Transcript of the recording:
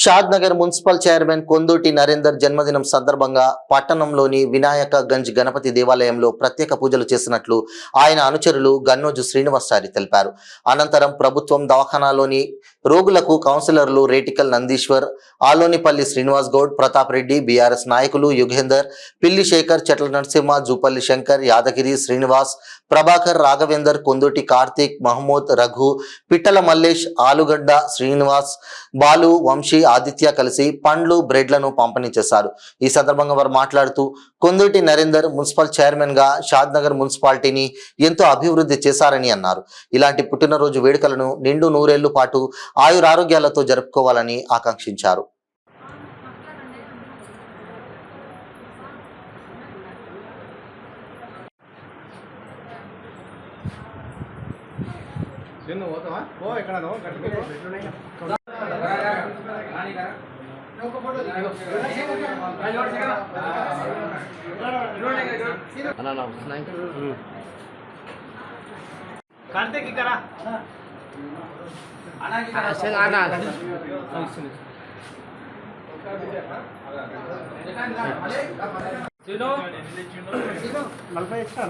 షాద్ Nagar municipal chairman Konduti Narender జన్మదినం సందర్భంగా పట్టణంలోని వినాయక గంజ్ గణపతి దేవాలయంలో ప్రత్యేక పూజలు చేసినట్లు ఆయన అనుచరులు గన్నోజు శ్రీనివాసారి తెలిపారు. అనంతరం ప్రభుత్వం దవాఖానాలోని రోగులకు కౌన్సిలర్లు రేటికల్ నందీశ్వర్, ఆలోనిపల్లి శ్రీనివాస్ గౌడ్, ప్రతాప్ రెడ్డి, బీఆర్ఎస్ నాయకులు యుగేందర్, పిల్లి శేఖర్, చెట్ల నరసింహ, జూపల్లి శంకర్, యాదగిరి, శ్రీనివాస్, ప్రభాకర్, రాఘవేందర్, కొందూటి కార్తీక్, మహమూద్, రఘు, పిట్టల మల్లేష్, ఆలుగడ్డ శ్రీనివాస్, బాలు, వంశీ, ఆదిత్య కలిసి పండ్లు, బ్రెడ్లను పంపిణీ చేశారు. ఈ సందర్భంగా వారు మాట్లాడుతూ కొందూటి నరేందర్ మున్సిపల్ చైర్మన్ గా షాద్ నగర్ మున్సిపాలిటీని ఎంతో అభివృద్ధి చేశారని అన్నారు. ఇలాంటి పుట్టినరోజు వేడుకలను నిండు నూరేళ్ల పాటు ఆయురారోగ్యాలతో జరుపుకోవాలని ఆకాంక్షించారు. కార్తీక్ ఇక్కడ నలభై ఎక్స్ట్రా